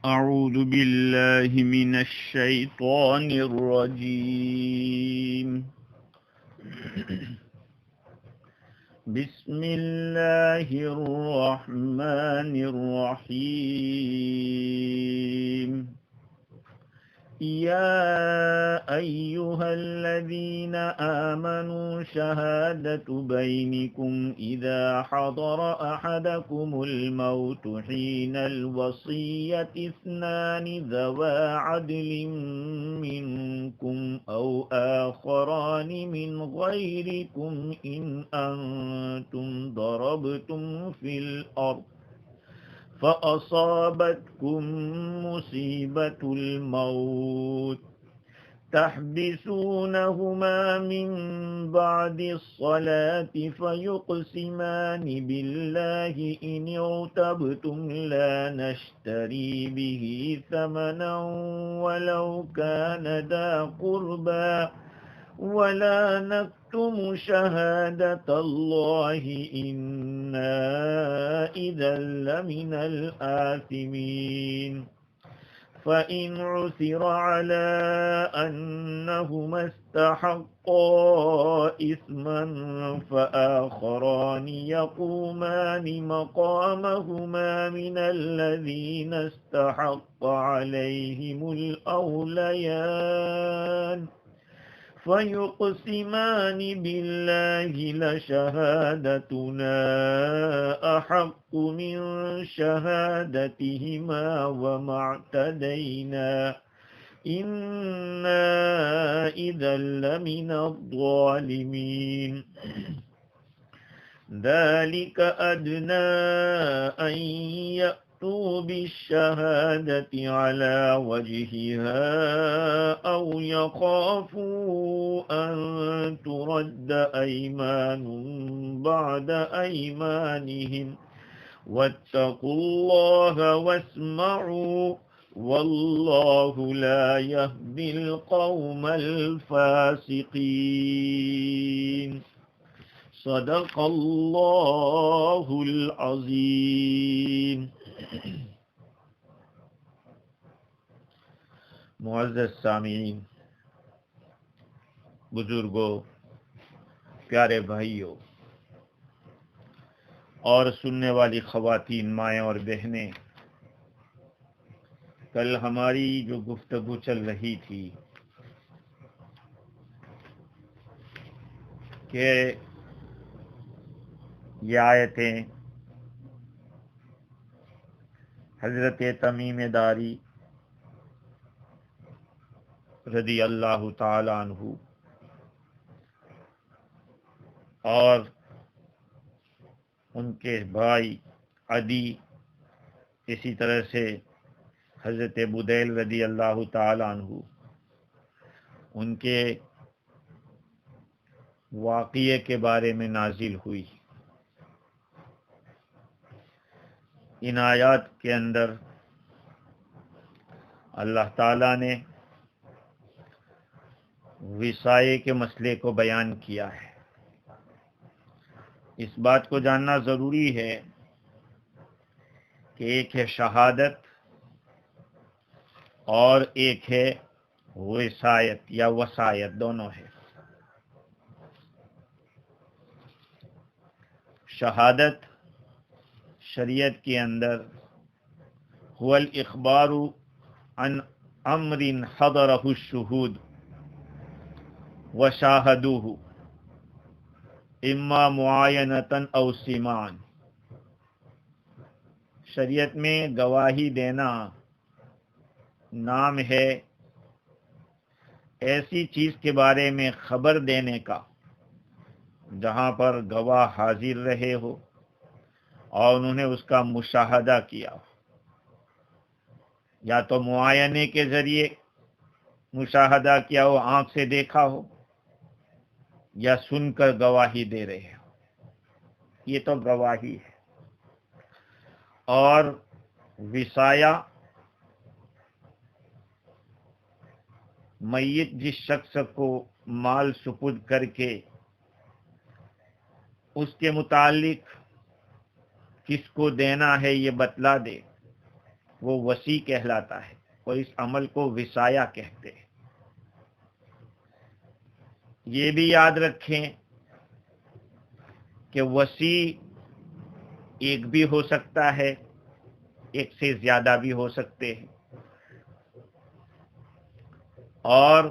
أعوذ بالله من الشيطان الرجيم. بسم الله الرحمن الرحيم. يا أيها الذين آمنوا شهادة بينكم إذا حضر أحدكم الموت حين الوصية اثنان ذوى عدل منكم أو آخران من غيركم إن أنتم ضربتم في الأرض فأصابتكم مصيبة الموت تحبسونهما من بعد الصلاة فيقسمان بالله إن ارتبتم لا نشتري به ثمنا ولو كان ذا قربى ولا نكتم شهادة الله إنا إذا لمن الآثمين فإن عثر على أنهما استحقا إثما فآخران يقومان مقامهما من الذين استحق عليهم الأوليان فيقسمان بالله لشهادتنا أحق من شهادتهما وما اعتدينا إنا إذا لمن الظالمين ذلك أدنى أن يأتوا بالشهادة على وجهها أو يخافوا أن ترد أيمان بعد أيمانهم واتقوا الله واسمعوا والله لا يهدي القوم الفاسقين صدق اللہ العظیم. معزز سامعین، بزرگوں، پیارے بھائیوں اور سننے والی خواتین، مائیں اور بہنیں، کل ہماری جو گفتگو چل رہی تھی کہ یہ آیتیں حضرت تمیم داری رضی اللہ تعالی عنہ اور ان کے بھائی عدی، اسی طرح سے حضرت بدیل رضی اللہ تعالی عنہ، ان کے واقعے کے بارے میں نازل ہوئی. ان آیات کے اندر اللہ تعالیٰ نے وصایے کے مسئلے کو بیان کیا ہے. اس بات کو جاننا ضروری ہے کہ ایک ہے شہادت اور ایک ہے وصایت یا وصایت، دونوں ہے. شہادت شریعت کے اندر هو الاخبار عن امر حضره الشهود وشاهدوه اما معاینۃ او سماعا. شریعت میں گواہی دینا نام ہے ایسی چیز کے بارے میں خبر دینے کا جہاں پر گواہ حاضر رہے ہو اور انہوں نے اس کا مشاہدہ کیا ہو، یا تو معائنے کے ذریعے مشاہدہ کیا ہو، آنکھ سے دیکھا ہو، یا سن کر گواہی دے رہے ہو. یہ تو گواہی ہے. اور وصایہ میت جس شخص کو مال سپرد کر کے اس کے متعلق کس کو دینا ہے یہ بتلا دے، وہ وسیع کہلاتا ہے، اور اس عمل کو وصایہ کہتے ہیں۔ یہ بھی یاد رکھیں کہ وسیع ایک بھی ہو سکتا ہے، ایک سے زیادہ بھی ہو سکتے ہیں، اور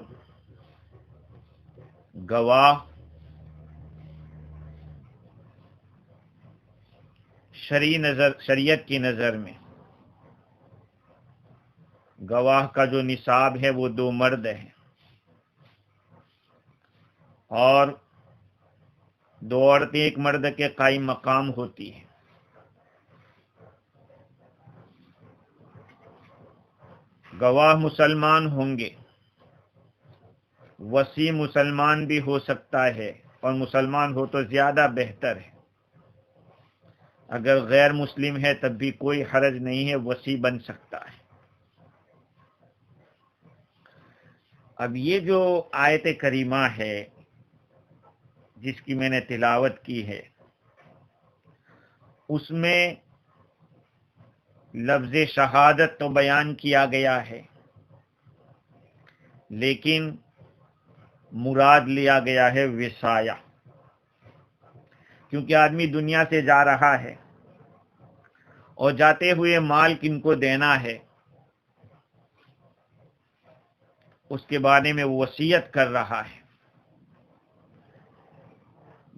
گواہ شریعت کی نظر میں گواہ کا جو نصاب ہے وہ 2 مرد ہیں، اور 2 عورتیں ایک مرد کے قائم مقام ہوتی ہیں۔ گواہ مسلمان ہوں گے، وسیع مسلمان بھی ہو سکتا ہے، اور مسلمان ہو تو زیادہ بہتر ہے۔ اگر غیر مسلم ہے تب بھی کوئی حرج نہیں ہے، وسیع بن سکتا ہے۔ اب یہ جو آیت کریمہ ہے جس کی میں نے تلاوت کی ہے، اس میں لفظ شہادت تو بیان کیا گیا ہے، لیکن مراد لیا گیا ہے وصایہ، کیونکہ آدمی دنیا سے جا رہا ہے اور جاتے ہوئے مال کن کو دینا ہے اس کے بارے میں وصیت کر رہا ہے،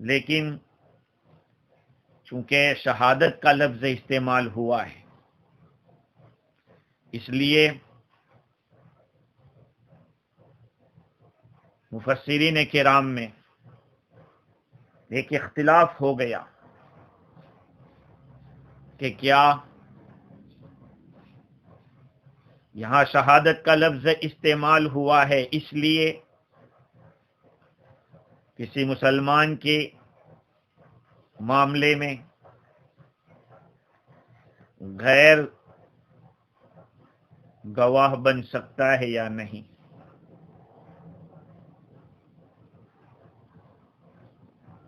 لیکن چونکہ شہادت کا لفظ استعمال ہوا ہے، اس لیے مفسرین کرام میں ایک اختلاف ہو گیا کہ کیا یہاں شہادت کا لفظ استعمال ہوا ہے اس لیے کسی مسلمان کے معاملے میں غیر گواہ بن سکتا ہے یا نہیں۔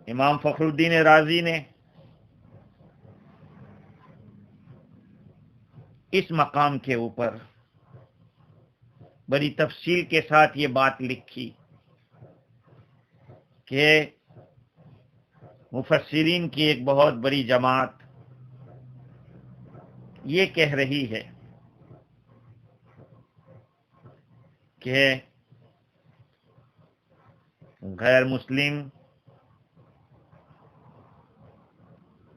امام فخر الدین رازی نے اس مقام کے اوپر بڑی تفصیل کے ساتھ یہ بات لکھی کہ مفسرین کی ایک بہت بڑی جماعت یہ کہہ رہی ہے کہ غیر مسلم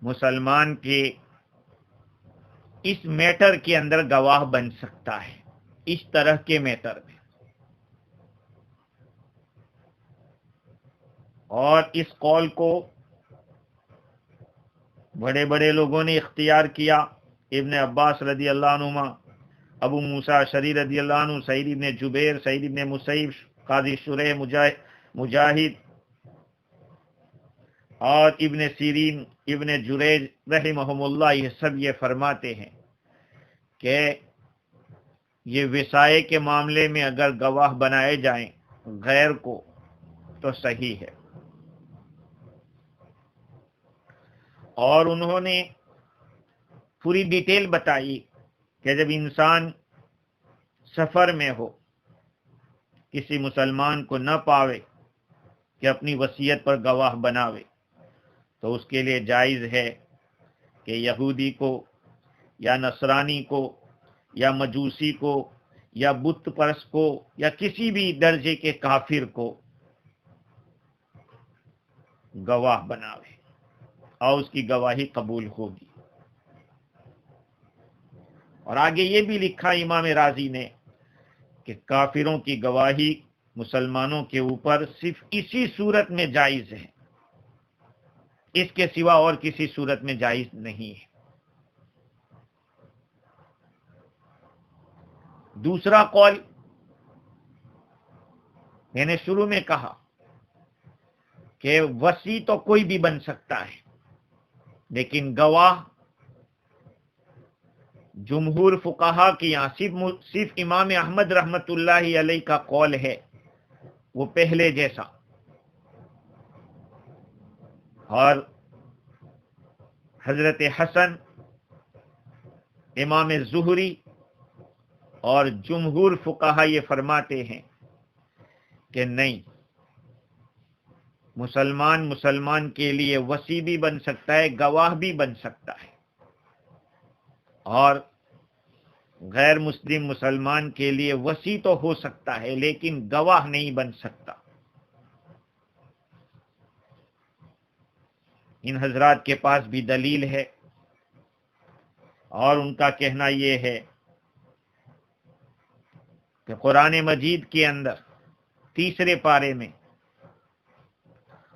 مسلمان کے اس میٹر کے اندر گواہ بن سکتا ہے، اس طرح کے میٹر میں، اور اس قول کو بڑے بڑے لوگوں نے اختیار کیا، ابن عباس رضی اللہ عنہما، ابو موسیٰ اشعری رضی اللہ عنہ، سعید ابن جبیر، سعید ابن مسیب، قاضی شریح، مجاہد اور ابن سیرین، ابن جریج رحمہم اللہ، یہ سب یہ فرماتے ہیں کہ یہ وصایے کے معاملے میں اگر گواہ بنائے جائیں غیر کو تو صحیح ہے۔ اور انہوں نے پوری ڈیٹیل بتائی کہ جب انسان سفر میں ہو، کسی مسلمان کو نہ پاوے کہ اپنی وصیت پر گواہ بناوے، تو اس کے لیے جائز ہے کہ یہودی کو یا نصرانی کو یا مجوسی کو یا بت پرست کو یا کسی بھی درجے کے کافر کو گواہ بناوے اور اس کی گواہی قبول ہوگی۔ اور آگے یہ بھی لکھا امام رازی نے کہ کافروں کی گواہی مسلمانوں کے اوپر صرف اسی صورت میں جائز ہے، اس کے سوا اور کسی صورت میں جائز نہیں ہے۔ دوسرا قول میں نے شروع میں کہا کہ وصی تو کوئی بھی بن سکتا ہے، لیکن گواہ جمہور فقہا کی یہاں صرف امام احمد رحمت اللہ علیہ کا قول ہے وہ پہلے جیسا، اور حضرت حسن، امام زہری اور جمہور فقہا یہ فرماتے ہیں کہ نہیں، مسلمان کے لیے وصی بھی بن سکتا ہے، گواہ بھی بن سکتا ہے، اور غیر مسلم مسلمان کے لیے وصی تو ہو سکتا ہے لیکن گواہ نہیں بن سکتا۔ ان حضرات کے پاس بھی دلیل ہے، اور ان کا کہنا یہ ہے کہ قرآن مجید کے اندر 3 پارے میں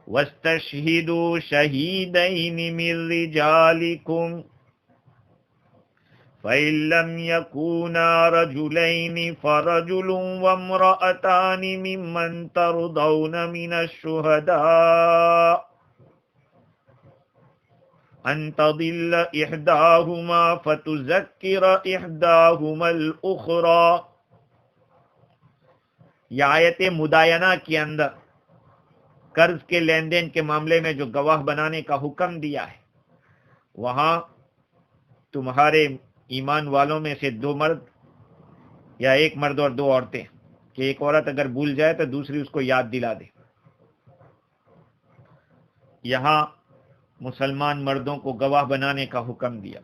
وَاسْتَشْهِدُوا شَهِيدَيْنِ مِن رِّجَالِكُمْ فَإِن لَّمْ يَكُونَا رَجُلَيْنِ فَرَجُلٌ وَامْرَأَتَانِ مِمَّن تَرْضَوْنَ مِنَ الشُّهَدَاءِ أَن تَضِلَّ إِحْدَاهُمَا فَتُذَكِّرَ إِحْدَاهُمَا الْأُخْرَى۔ یہ آیت مداینہ کے اندر قرض کے لین دین کے معاملے میں جو گواہ بنانے کا حکم دیا ہے، وہاں تمہارے ایمان والوں میں سے 2 مرد یا 1 مرد اور 2 عورتیں، کہ ایک عورت اگر بھول جائے تو دوسری اس کو یاد دلا دے۔ یہاں مسلمان مردوں کو گواہ بنانے کا حکم دیا۔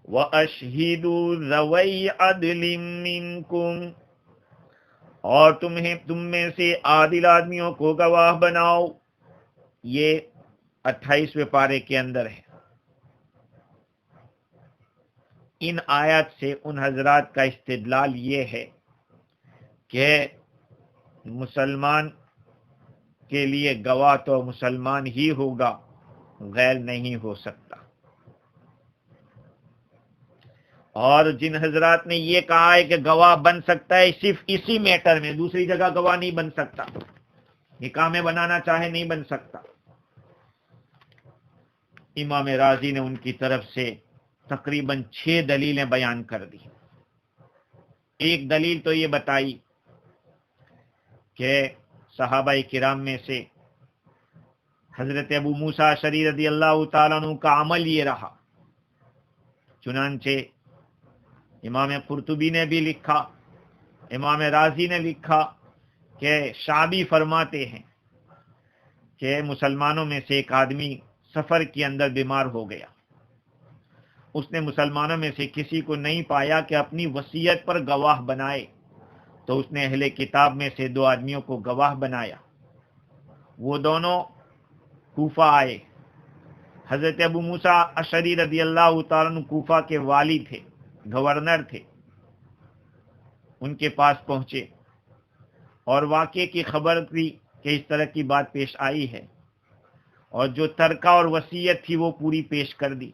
وَأَشْهِدُوا ذَوَيْ عَدْلٍ مِّنْكُمْ، اور تم میں سے عادل آدمیوں کو گواہ بناؤ۔ یہ 28ویں پارے کے اندر ہے۔ ان آیات سے ان حضرات کا استدلال یہ ہے کہ مسلمان کے لیے گواہ تو مسلمان ہی ہوگا، غیر نہیں ہو سکتا۔ اور جن حضرات نے یہ کہا ہے کہ گواہ بن سکتا ہے صرف اسی میٹر میں، دوسری جگہ گواہ نہیں بن سکتا، نکاح میں بنانا چاہے نہیں بن سکتا، امام رازی نے ان کی طرف سے تقریباً 6 دلیلیں بیان کر دی۔ ایک دلیل تو یہ بتائی کہ صحابہ کرام میں سے حضرت ابو موسیٰ اشعری رضی اللہ تعالیٰ عنہ کا عمل یہ رہا، چنانچہ امام قرطبی نے بھی لکھا، امام رازی نے لکھا کہ شعبی فرماتے ہیں کہ مسلمانوں میں سے ایک آدمی سفر کے اندر بیمار ہو گیا، اس نے مسلمانوں میں سے کسی کو نہیں پایا کہ اپنی وصیت پر گواہ بنائے، تو اس نے اہل کتاب میں سے 2 آدمیوں کو گواہ بنایا۔ وہ دونوں کوفہ آئے۔ حضرت ابو موسیٰ اشعری رضی اللہ تعالیٰ عنہ کوفہ کے والی تھے، گورنر تھے، ان کے پاس پہنچے اور واقعے کی خبر دی کہ اس طرح کی بات پیش آئی ہے، اور جو ترکہ اور وصیت تھی وہ پوری پیش کر دی۔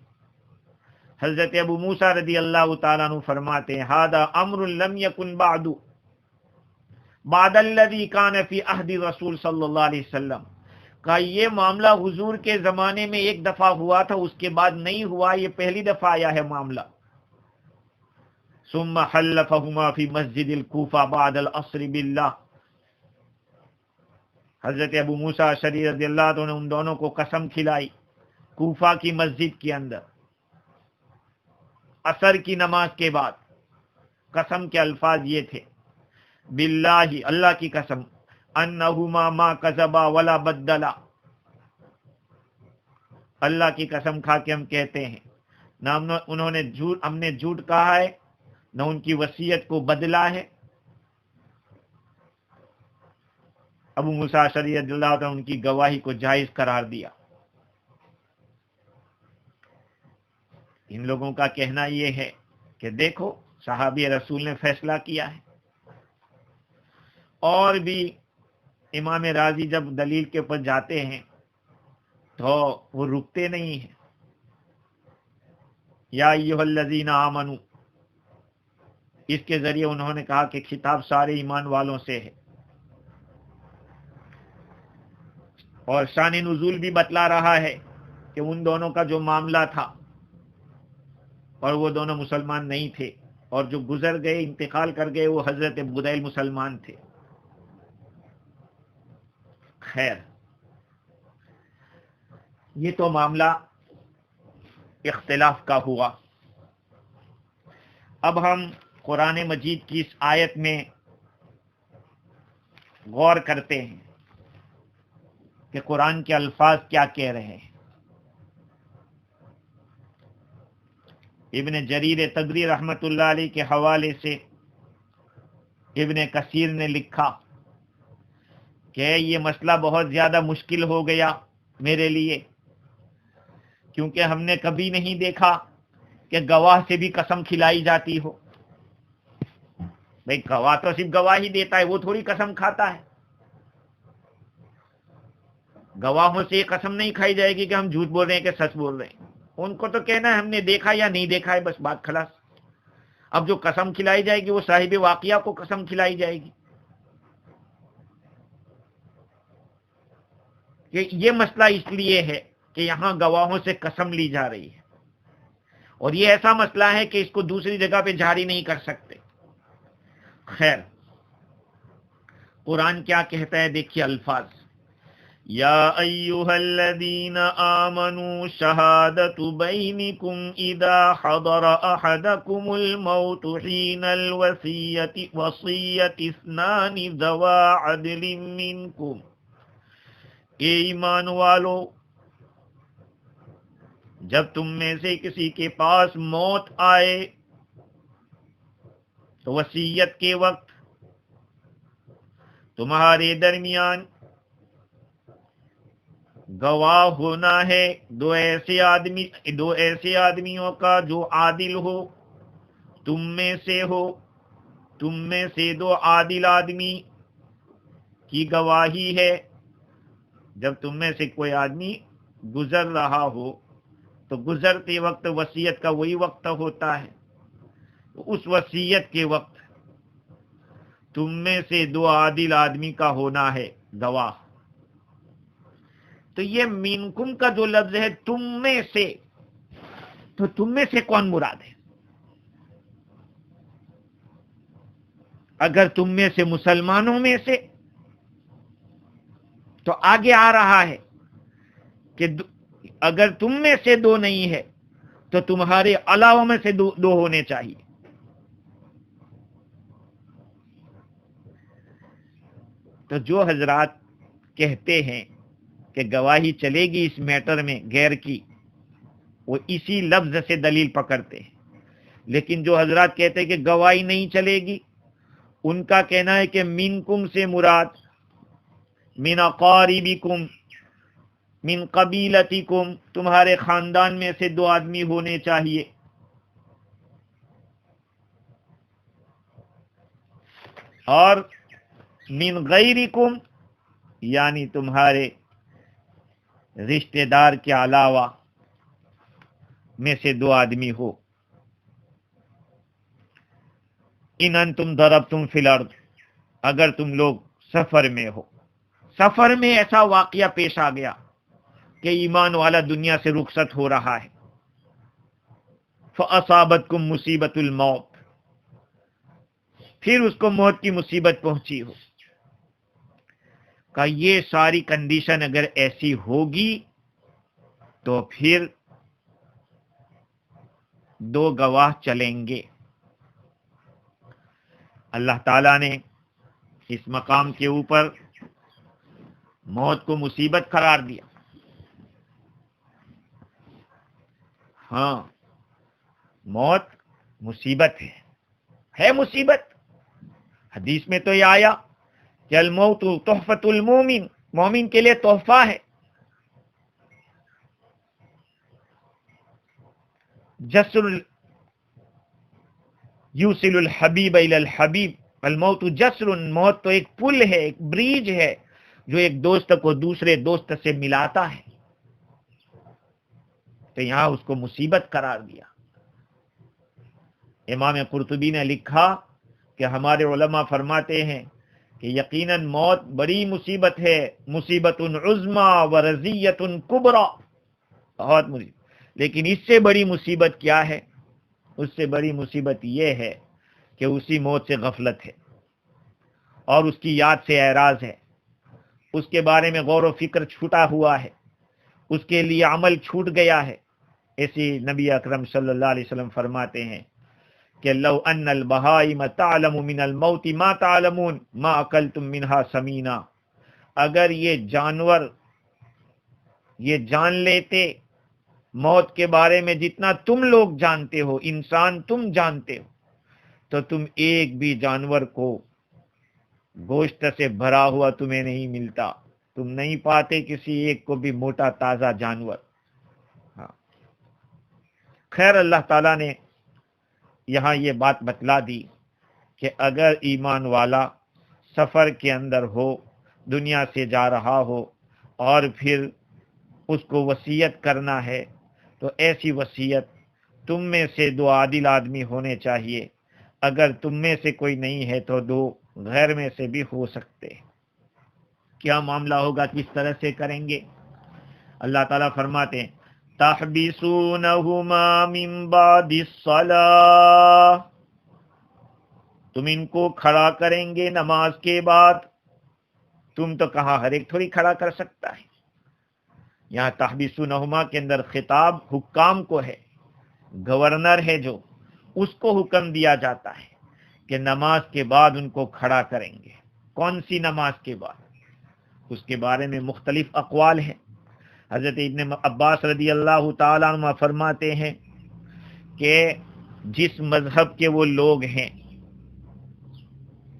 حضرت ابو موسیٰ رضی اللہ تعالیٰ عنہ فرماتے ہیں ھذا امر لم یکن بعد الذی کان فی عہد رسول صلی اللہ علیہ وسلم، کہ یہ معاملہ حضور کے زمانے میں ایک دفعہ ہوا تھا، اس کے بعد نہیں ہوا، یہ پہلی دفعہ آیا ہے معاملہ۔ ثم حلفہما فی مسجد الکوفہ بعد العصر باللہ، حضرت ابو موسیٰ اشعری رضی اللہ عنہ نے ان دونوں کو قسم کھلائی کوفہ کی مسجد کے اندر عصر کی نماز کے بعد۔ قسم کے الفاظ یہ تھے، باللہ، اللہ کی قسم، انہما ما کذبا ولا بدلا، اللہ کی قسم کھا کے ہم کہتے ہیں نہ ہم نے جھوٹ کہا ہے، نہ ان کی وصیت کو بدلا ہے۔ ابو موسیٰ اشعری رضی اللہ عنہ ان کی گواہی کو جائز قرار دیا۔ ان لوگوں کا کہنا یہ ہے کہ دیکھو صحابی رسول نے فیصلہ کیا ہے، اور بھی امام رازی جب دلیل کے اوپر جاتے ہیں تو وہ رکتے نہیں ہیں۔ یا ایھا الذین آمنوا، اس کے ذریعے انہوں نے کہا کہ خطاب سارے ایمان والوں سے ہے، اور شان نزول بھی بتلا رہا ہے کہ ان دونوں کا جو معاملہ تھا، اور وہ دونوں مسلمان نہیں تھے، اور جو گزر گئے انتقال کر گئے وہ حضرت بدیل مسلمان تھے۔ خیر، یہ تو معاملہ اختلاف کا ہوا۔ اب ہم قرآن مجید کی اس آیت میں غور کرتے ہیں کہ قرآن کے الفاظ کیا کہہ رہے ہیں. ابن جریر طبری رحمۃ اللہ علیہ کے حوالے سے ابن کثیر نے لکھا کہ یہ مسئلہ بہت زیادہ مشکل ہو گیا میرے لیے، کیونکہ ہم نے کبھی نہیں دیکھا کہ گواہ سے بھی قسم کھلائی جاتی ہو. بھئی گواہ تو صرف گواہی دیتا ہے، وہ تھوڑی قسم کھاتا ہے. گواہوں سے یہ قسم نہیں کھائی جائے گی کہ ہم جھوٹ بول رہے ہیں کہ سچ بول رہے ہیں. ان کو تو کہنا ہے ہم نے دیکھا یا نہیں دیکھا ہے، بس بات خلاص. اب جو قسم کھلائی جائے گی وہ صاحب واقعہ کو قسم کھلائی جائے گی. کہ یہ مسئلہ اس لیے ہے کہ یہاں گواہوں سے قسم لی جا رہی ہے، اور یہ ایسا مسئلہ ہے کہ اس کو دوسری جگہ پہ جاری نہیں کر سکتے. خیر، قرآن کیا کہتا ہے دیکھیے الفاظ. یا ایھا الذین آمنوا شہادۃ بینکم اذا حضر احدکم الموت حین الوصیۃ اثنان ذوا عدل منکم. اے ایمان والو، جب تم میں سے کسی کے پاس موت آئے تو وصیت کے وقت تمہارے درمیان گواہ ہونا ہے دو ایسے آدمیوں کا جو عادل ہو. تم میں سے دو عادل آدمی کی گواہی ہے. جب تم میں سے کوئی آدمی گزر رہا ہو تو گزرتے وقت وصیت کا وہی وقت ہوتا ہے. اس وصیت کے وقت تم میں سے دو عادل آدمی کا ہونا ہے گواہ. تو یہ منکم کا جو لفظ ہے تم میں سے، تو تم میں سے کون مراد ہے؟ اگر تم میں سے مسلمانوں میں سے، تو آگے آ رہا ہے کہ اگر تم میں سے دو نہیں ہے تو تمہارے علاوہ میں سے دو ہونے چاہیے. تو جو حضرات کہتے ہیں کہ گواہی چلے گی اس میٹر میں غیر کی، وہ اسی لفظ سے دلیل پکڑتے ہیں. لیکن جو حضرات کہتے ہیں کہ گواہی نہیں چلے گی، ان کا کہنا ہے کہ منکم سے مراد من اقاربکم من قبیلتکم، تمہارے خاندان میں سے دو آدمی ہونے چاہیے. اور من غیرکم یعنی تمہارے رشتہ دار کے علاوہ میں سے دو آدمی ہو. ان انتم ضربتم فی الارض، اگر تم لوگ سفر میں ہو. سفر میں ایسا واقعہ پیش آ گیا کہ ایمان والا دنیا سے رخصت ہو رہا ہے. فاصابتکم مصیبت الموت، پھر اس کو موت کی مصیبت پہنچی ہو. کہ یہ ساری کنڈیشن اگر ایسی ہوگی تو پھر دو گواہ چلیں گے. اللہ تعالیٰ نے اس مقام کے اوپر موت کو مصیبت قرار دیا. ہاں، موت مصیبت ہے مصیبت. حدیث میں تو یہ آیا کہ الموت تحفۃ المومن، مومن کے لیے تحفہ ہے. جسر یوصل الحبیب الی الحبیب، الموت جسر، موت تو ایک پل ہے، ایک بریج ہے جو ایک دوست کو دوسرے دوست سے ملاتا ہے. تو یہاں اس کو مصیبت قرار دیا. امام قرطبی نے لکھا کہ ہمارے علماء فرماتے ہیں کہ یقیناً موت بڑی مصیبت ہے، مصیبت عظمی و رضیۃ کبریٰ، بہت مصیبت. لیکن اس سے بڑی مصیبت کیا ہے؟ اس سے بڑی مصیبت یہ ہے کہ اسی موت سے غفلت ہے اور اس کی یاد سے اعراض ہے، اس کے بارے میں غور و فکر چھوٹا ہوا ہے، اس کے لیے عمل چھوٹ گیا ہے. ایسی نبی اکرم صلی اللہ علیہ وسلم فرماتے ہیں کہ لو ان البہائم تعلم من الموت ما تعلمون ما اکلتم منها سمینا، اگر یہ جانور یہ جان لیتے موت کے بارے میں جتنا تم لوگ جانتے ہو، انسان تم جانتے ہو، تو تم ایک بھی جانور کو گوشت سے بھرا ہوا تمہیں نہیں ملتا، تم نہیں پاتے کسی ایک کو بھی موٹا تازہ جانور۔ ہاں، خیر اللہ تعالیٰ نے یہاں یہ بات بتلا دی کہ اگر ایمان والا سفر کے اندر ہو، دنیا سے جا رہا ہو، اور پھر اس کو وصیت کرنا ہے، تو ایسی وصیت تم میں سے 2 عادل آدمی ہونے چاہیے، اگر تم میں سے کوئی نہیں ہے تو 2 غیر میں سے بھی ہو سکتے۔ کیا معاملہ ہوگا، کس طرح سے کریں گے؟ اللہ تعالیٰ فرماتے ہیں تحبسونہما من بعد الصلاۃ، تم ان کو کھڑا کریں گے نماز کے بعد۔ تم تو کہاں ہر ایک تھوڑی کھڑا کر سکتا ہے، یہاں تحبسونہما کے اندر خطاب حکام کو ہے، گورنر ہے جو، اس کو حکم دیا جاتا ہے کہ نماز کے بعد ان کو کھڑا کریں گے۔ کون سی نماز کے بعد؟ اس کے بارے میں مختلف اقوال ہیں۔ حضرت ابن عباس رضی اللہ تعالیٰ عنہ فرماتے ہیں کہ جس مذہب کے وہ لوگ ہیں،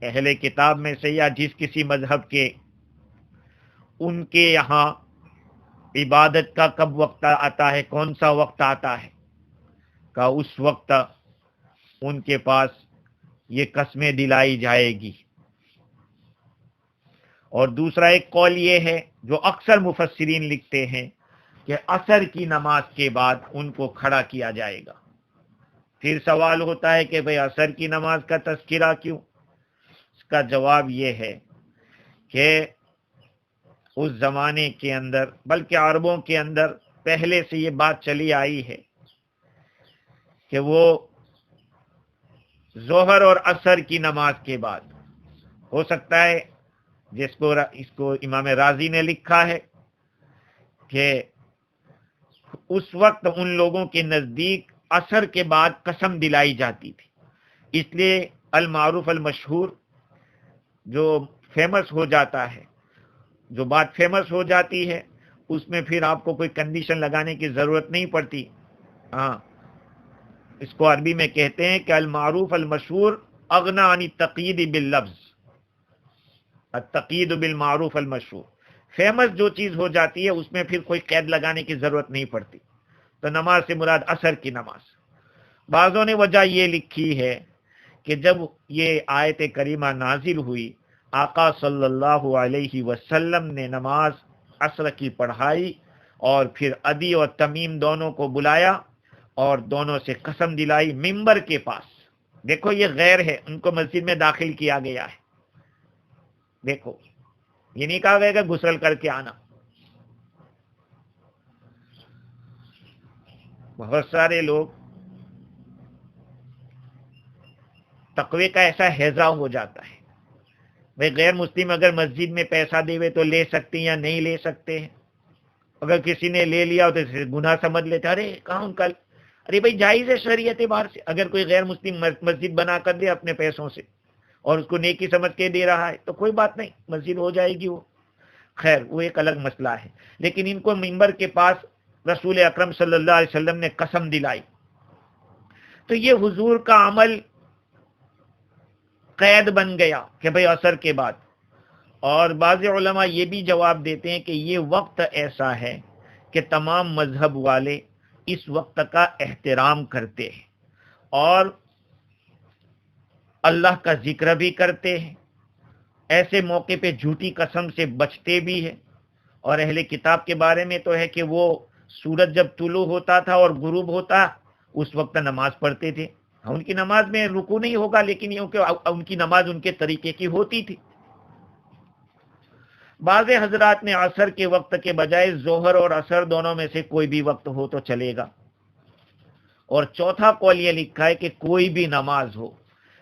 اہل کتاب میں سے یا جس کسی مذہب کے، ان کے یہاں عبادت کا کب وقت آتا ہے، کون سا وقت آتا ہے، کہ اس وقت ان کے پاس یہ قسمیں دلائی جائے گی۔ اور دوسرا ایک قول یہ ہے جو اکثر مفسرین لکھتے ہیں کہ عصر کی نماز کے بعد ان کو کھڑا کیا جائے گا۔ پھر سوال ہوتا ہے کہ بھئی عصر کی نماز کا تذکرہ کیوں؟ اس کا جواب یہ ہے کہ اس زمانے کے اندر، بلکہ عربوں کے اندر پہلے سے یہ بات چلی آئی ہے کہ وہ ظہر اور عصر کی نماز کے بعد، ہو سکتا ہے اس کو امام رازی نے لکھا ہے کہ اس وقت ان لوگوں کے نزدیک عصر کے بعد قسم دلائی جاتی تھی، اس لیے المعروف المشہور جو فیمس ہو جاتا ہے، جو بات فیمس ہو جاتی ہے، اس میں پھر آپ کو کوئی کنڈیشن لگانے کی ضرورت نہیں پڑتی۔ ہاں، اس کو عربی میں کہتے ہیں کہ المعروف المشہور اغنی عن التقیید باللفظ، التقیید بالمعروف المشہور، فیمس جو چیز ہو جاتی ہے اس میں پھر کوئی قید لگانے کی ضرورت نہیں پڑتی۔ تو نماز سے مراد عصر کی نماز۔ بعضوں نے وجہ یہ لکھی ہے کہ جب یہ آیت کریمہ نازل ہوئی، آقا صلی اللہ علیہ وسلم نے نماز عصر کی پڑھائی، اور پھر عدی اور تمیم دونوں کو بلایا اور دونوں سے قسم دلائی ممبر کے پاس۔ دیکھو یہ غیر ہے، ان کو مسجد میں داخل کیا گیا ہے۔ دیکھو یہ نہیں کہا گیا کہ غسل کر کے آنا۔ بہت سارے لوگ تقوی کا ایسا ہیضہ ہو جاتا ہے، بھئی غیر مسلم اگر مسجد میں پیسہ دے تو لے سکتے ہیں یا نہیں لے سکتے ہیں؟ اگر کسی نے لے لیا تو گناہ سمجھ لیتے، ارے کہاں ان کا، ارے بھائی جائز ہے شریعت اعتبار سے، اگر کوئی غیر مسلم مسجد بنا کر دے اپنے پیسوں سے اور اس کو نیکی سمجھ کے دے رہا ہے تو کوئی بات نہیں، مسجد ہو جائے گی وہ، خیر وہ ایک الگ مسئلہ ہے۔ لیکن ان کو ممبر کے پاس رسول اکرم صلی اللہ علیہ وسلم نے قسم دلائی، تو یہ حضور کا عمل قید بن گیا کہ بھئی عصر کے بعد۔ اور بعض علماء یہ بھی جواب دیتے ہیں کہ یہ وقت ایسا ہے کہ تمام مذہب والے اس وقت کا احترام کرتے ہیں اور اللہ کا ذکر بھی کرتے ہیں، ایسے موقع پہ جھوٹی قسم سے بچتے بھی ہیں۔ اور اہل کتاب کے بارے میں تو ہے کہ وہ سورج جب طلوع ہوتا تھا اور غروب ہوتا اس وقت نماز پڑھتے تھے۔ ان کی نماز میں رکوع نہیں ہوگا، لیکن یہ کہ ان کی نماز ان کے طریقے کی ہوتی تھی۔ بعض حضرات نے عصر کے وقت کے بجائے ظہر اور عصر دونوں میں سے کوئی بھی وقت ہو تو چلے گا، اور چوتھا قول یہ لکھا ہے کہ کوئی بھی نماز ہو،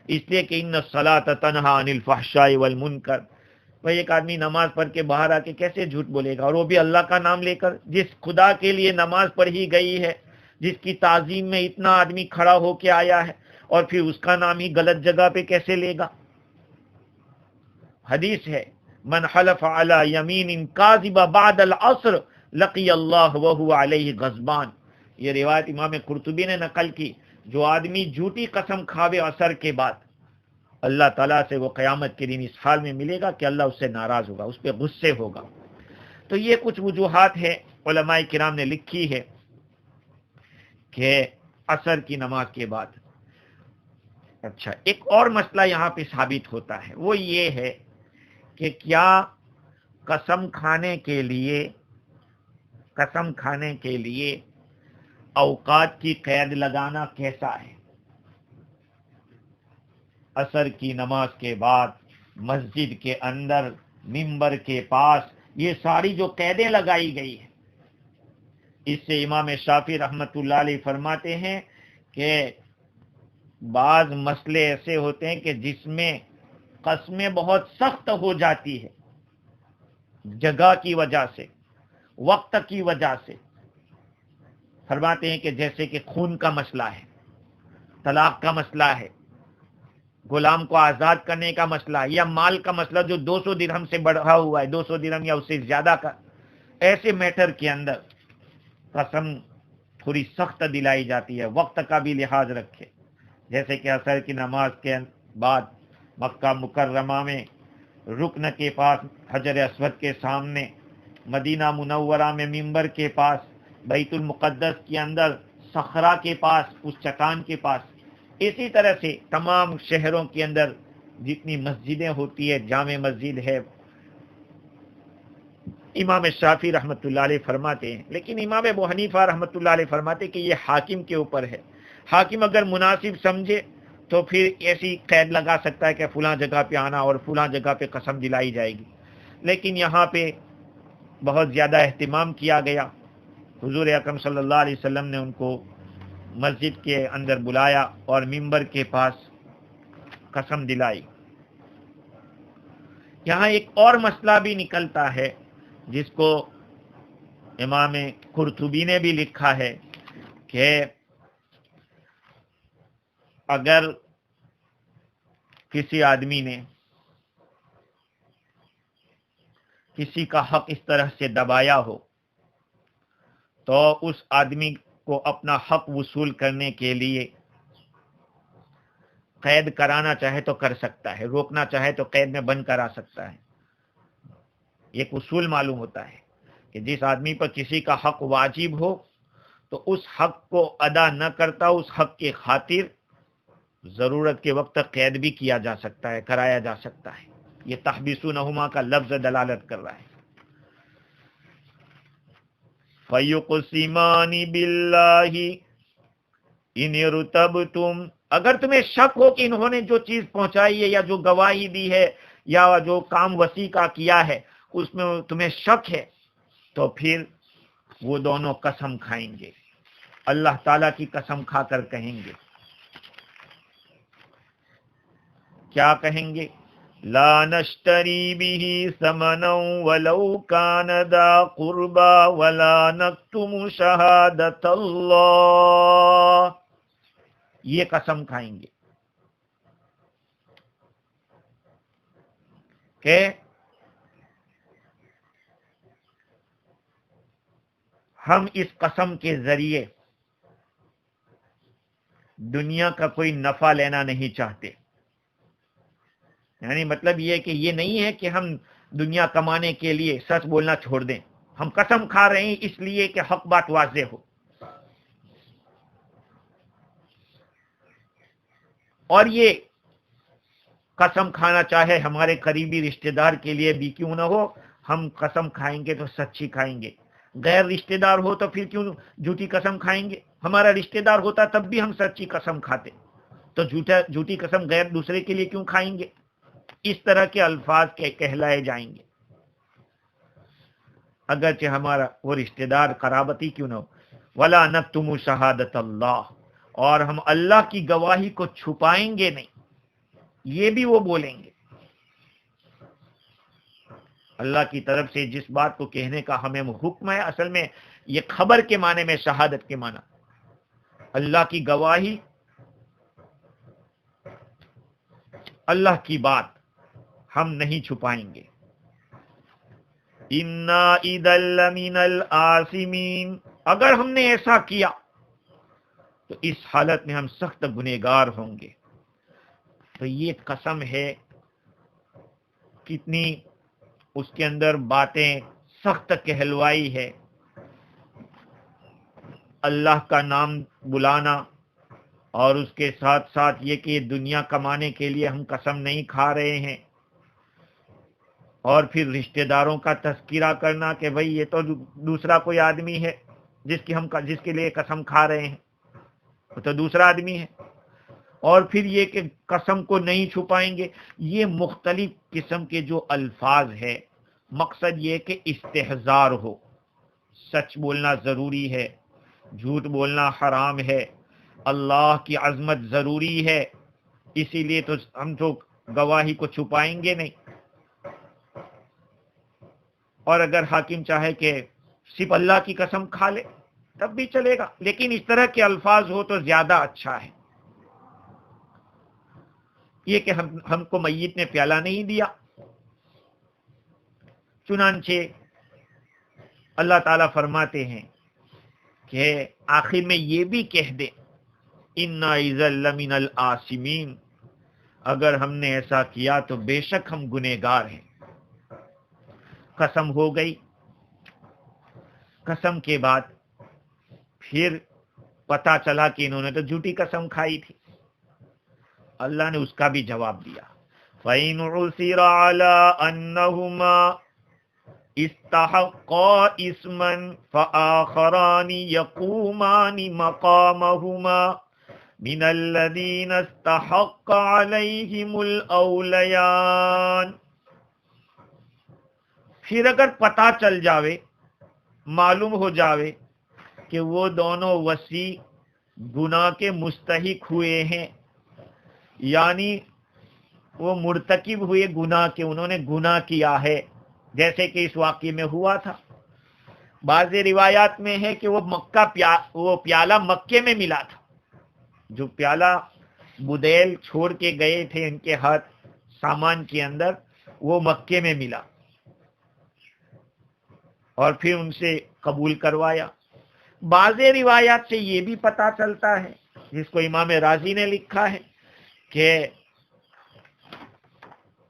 اس لیے کہ ان الصلاۃ تنہی عن الفحشاء والمنکر۔ بھئی ایک آدمی نماز پڑھ کے باہر آ کے کیسے جھوٹ بولے گا، اور وہ بھی اللہ کا نام لے کر؟ جس خدا کے لیے نماز پڑھی گئی ہے، جس کی تعظیم میں اتنا آدمی کھڑا ہو کے آیا ہے، اور پھر اس کا نام ہی غلط جگہ پہ کیسے لے گا؟ حدیث ہے من حلف علی یمین کاذبہ بعد العصر لقی اللہ وہو علیہ غضبان. یہ روایت امام قرطبی نے نقل کی. جو آدمی جھوٹی قسم کھاوے عصر کے بعد، اللہ تعالیٰ سے وہ قیامت کے دن اس حال میں ملے گا کہ اللہ اس سے ناراض ہوگا، اس پہ غصے ہوگا. تو یہ کچھ وجوہات ہیں علماء کرام نے لکھی ہے کہ عصر کی نماز کے بعد. اچھا، ایک اور مسئلہ یہاں پہ ثابت ہوتا ہے، وہ یہ ہے کہ کیا قسم کھانے کے لیے اوقات کی قید لگانا کیسا ہے؟ عصر کی نماز کے بعد مسجد کے اندر منبر کے پاس یہ ساری جو قیدیں لگائی گئی ہیں، اس سے امام شافعی رحمۃ اللہ علیہ فرماتے ہیں کہ بعض مسئلے ایسے ہوتے ہیں کہ جس میں قسمیں بہت سخت ہو جاتی ہے، جگہ کی وجہ سے، وقت کی وجہ سے. فرماتے ہیں کہ جیسے کہ خون کا مسئلہ ہے، طلاق کا مسئلہ ہے، غلام کو آزاد کرنے کا مسئلہ، یا مال کا مسئلہ جو 200 درہم سے بڑھا ہوا ہے، 200 درہم یا اس سے زیادہ کا، ایسے میٹر کے اندر قسم تھوڑی سخت دلائی جاتی ہے، وقت کا بھی لحاظ رکھے. جیسے کہ عصر کی نماز کے بعد مکہ مکرمہ میں رکن کے پاس حجر اسود کے سامنے، مدینہ منورہ میں منبر کے پاس، بیت المقدس کے اندر صخرہ کے پاس، اس چٹان کے پاس. اسی طرح سے تمام شہروں کے اندر جتنی مسجدیں ہوتی ہے، جامع مسجد ہے. امام شافعی رحمۃ اللہ علیہ فرماتے ہیں، لیکن امام ابو حنیفہ رحمۃ اللہ علیہ فرماتے ہیں کہ یہ حاکم کے اوپر ہے. حاکم اگر مناسب سمجھے تو پھر ایسی قید لگا سکتا ہے کہ فلاں جگہ پہ آنا اور فلاں جگہ پہ قسم دلائی جائے گی. لیکن یہاں پہ بہت زیادہ اہتمام کیا گیا. حضور اکرم صلی اللہ علیہ وسلم نے ان کو مسجد کے اندر بلایا اور منبر کے پاس قسم دلائی. یہاں ایک اور مسئلہ بھی نکلتا ہے جس کو امام قرطبی نے بھی لکھا ہے کہ اگر کسی آدمی نے کسی کا حق اس طرح سے دبایا ہو تو اس آدمی کو اپنا حق وصول کرنے کے لیے قید کرانا چاہے تو کر سکتا ہے، روکنا چاہے تو قید میں بند کرا سکتا ہے. ایک اصول معلوم ہوتا ہے کہ جس آدمی پر کسی کا حق واجب ہو تو اس حق کو ادا نہ کرتا، اس حق کی خاطر ضرورت کے وقت تک قید بھی کیا جا سکتا ہے، کرایا جا سکتا ہے. یہ تحبیسونہما کا لفظ دلالت کر رہا ہے. فَيُقْسِمَانِ بِاللَّهِ إِنِ ارْتَبْتُمْ، اگر تمہیں شک ہو کہ انہوں نے جو چیز پہنچائی ہے یا جو گواہی دی ہے یا جو کام وسیع کا کیا ہے اس میں تمہیں شک ہے تو پھر وہ دونوں قسم کھائیں گے، اللہ تعالیٰ کی قسم کھا کر کہیں گے. کیا کہیں گے؟ لا نشتری به ثمنا ولو كان ذا قربا ولا نكتم شہادت اللہ. یہ قسم کھائیں گے کہ ہم اس قسم کے ذریعے دنیا کا کوئی نفع لینا نہیں چاہتے. یعنی مطلب یہ ہے کہ یہ نہیں ہے کہ ہم دنیا کمانے کے لیے سچ بولنا چھوڑ دیں، ہم قسم کھا رہے ہیں اس لیے کہ حق بات واضح ہو. اور یہ قسم کھانا چاہے ہمارے قریبی رشتہ دار کے لیے بھی کیوں نہ ہو، ہم قسم کھائیں گے تو سچی کھائیں گے. غیر رشتہ دار ہو تو پھر کیوں جھوٹی قسم کھائیں گے؟ ہمارا رشتہ دار ہوتا تب بھی ہم سچی قسم کھاتے، تو جھوٹی قسم غیر دوسرے کے لیے کیوں کھائیں گے؟ اس طرح کے الفاظ کے کہلائے جائیں گے اگرچہ ہمارا وہ رشتہ دار قرابتی کیوں نہ ہو. ولا نکتم شہادت اللہ، اور ہم اللہ کی گواہی کو چھپائیں گے نہیں، یہ بھی وہ بولیں گے. اللہ کی طرف سے جس بات کو کہنے کا ہمیں حکم ہے، اصل میں یہ خبر کے معنی میں شہادت کے معنی. اللہ کی گواہی اللہ کی بات ہم نہیں چھپائیں گے. انا اذا لمن الآثمین، اگر ہم نے ایسا کیا تو اس حالت میں ہم سخت گنہگار ہوں گے. تو یہ قسم ہے، کتنی اس کے اندر باتیں سخت کہلوائی ہے. اللہ کا نام بلانا اور اس کے ساتھ ساتھ یہ کہ دنیا کمانے کے لیے ہم قسم نہیں کھا رہے ہیں، اور پھر رشتہ داروں کا تذکرہ کرنا کہ بھئی یہ تو دوسرا کوئی آدمی ہے جس کے لیے قسم کھا رہے ہیں، وہ تو دوسرا آدمی ہے. اور پھر یہ کہ قسم کو نہیں چھپائیں گے. یہ مختلف قسم کے جو الفاظ ہے، مقصد یہ کہ استحضار ہو. سچ بولنا ضروری ہے، جھوٹ بولنا حرام ہے، اللہ کی عظمت ضروری ہے، اسی لیے تو ہم تو گواہی کو چھپائیں گے نہیں. اور اگر حاکم چاہے کہ صرف اللہ کی قسم کھا لے تب بھی چلے گا، لیکن اس طرح کے الفاظ ہو تو زیادہ اچھا ہے. یہ کہ ہم کو میت نے پیالہ نہیں دیا، چنانچہ اللہ تعالیٰ فرماتے ہیں کہ آخر میں یہ بھی کہہ دے انا اذا لمن الآثمین، اگر ہم نے ایسا کیا تو بے شک ہم گنہگار ہیں. قسم ہو گئی. قسم کے بعد پھر پتا چلا کہ انہوں نے تو جھوٹی قسم کھائی تھی. اللہ نے اس کا بھی جواب دیا. فَإِنْ عُثِرَ عَلَىٰ أَنَّهُمَا اسْتَحَقَّا إِثْمًا فَآخَرَانِ يَقُومَانِ مَقَامَهُمَا مِنَ الَّذِينَ اسْتَحَقَّ عَلَيْهِمُ الْأَوْلَيَانِ. پھر اگر پتا چل جاوے، معلوم ہو جاوے کہ وہ دونوں وصی گناہ کے مستحق ہوئے ہیں، یعنی وہ مرتکب ہوئے گناہ کے، انہوں نے گناہ کیا ہے، جیسے کہ اس واقعے میں ہوا تھا. بعض روایات میں ہے کہ وہ پیالہ مکے میں ملا تھا. جو پیالہ بدیل چھوڑ کے گئے تھے ان کے ہاتھ سامان کے اندر، وہ مکے میں ملا اور پھر ان سے قبول کروایا. بعض روایات سے یہ بھی پتا چلتا ہے، جس کو امام رازی نے لکھا ہے، کہ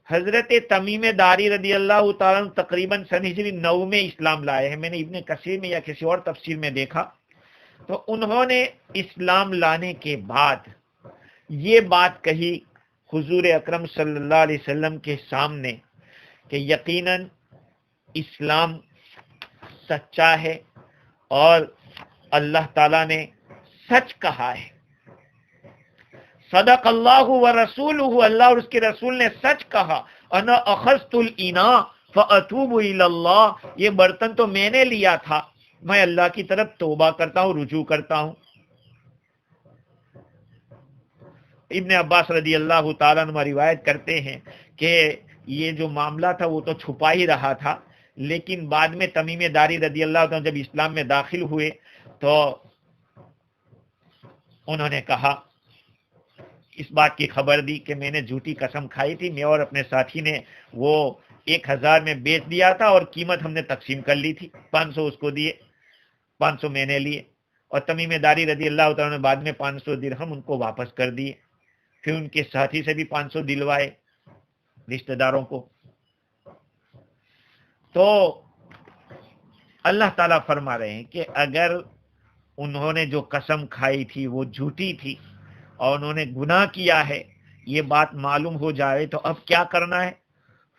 حضرت تمیم داری رضی اللہ تعالیٰ تقریباً سن ہجری 9 میں اسلام لائے ہیں. میں نے ابن کثیر میں یا کسی اور تفسیر میں دیکھا تو انہوں نے اسلام لانے کے بعد یہ بات کہی حضور اکرم صلی اللہ علیہ وسلم کے سامنے کہ یقیناً اسلام سچا ہے اور اللہ تعالیٰ نے سچ کہا ہے. صدق اللہ و رسولہ، اللہ اور اس کے رسول نے سچ کہا. انا اخذت الاناء فاتوب الی اللہ، یہ برتن تو میں نے لیا تھا، میں اللہ کی طرف توبہ کرتا ہوں، رجوع کرتا ہوں. ابن عباس رضی اللہ تعالیٰ عنہ روایت کرتے ہیں کہ یہ جو معاملہ تھا وہ تو چھپا ہی رہا تھا، لیکن بعد میں تمیم داری رضی اللہ تعالیٰ جب اسلام میں داخل ہوئے تو انہوں نے کہا، اس بات کی خبر دی کہ میں نے جھوٹی قسم کھائی تھی، میں اور اپنے ساتھی نے وہ 1000 میں بیچ دیا تھا اور قیمت ہم نے تقسیم کر لی تھی. 500 اس کو دیے، 500 میں نے لیے، اور تمیم داری رضی اللہ تعالیٰ نے بعد میں 500 درہم ان کو واپس کر دیے. پھر ان کے ساتھی سے بھی 500 دلوائے رشتہ داروں کو. تو اللہ تعالیٰ فرما رہے ہیں کہ اگر انہوں نے جو قسم کھائی تھی وہ جھوٹی تھی اور انہوں نے گناہ کیا ہے، یہ بات معلوم ہو جائے تو اب کیا کرنا ہے؟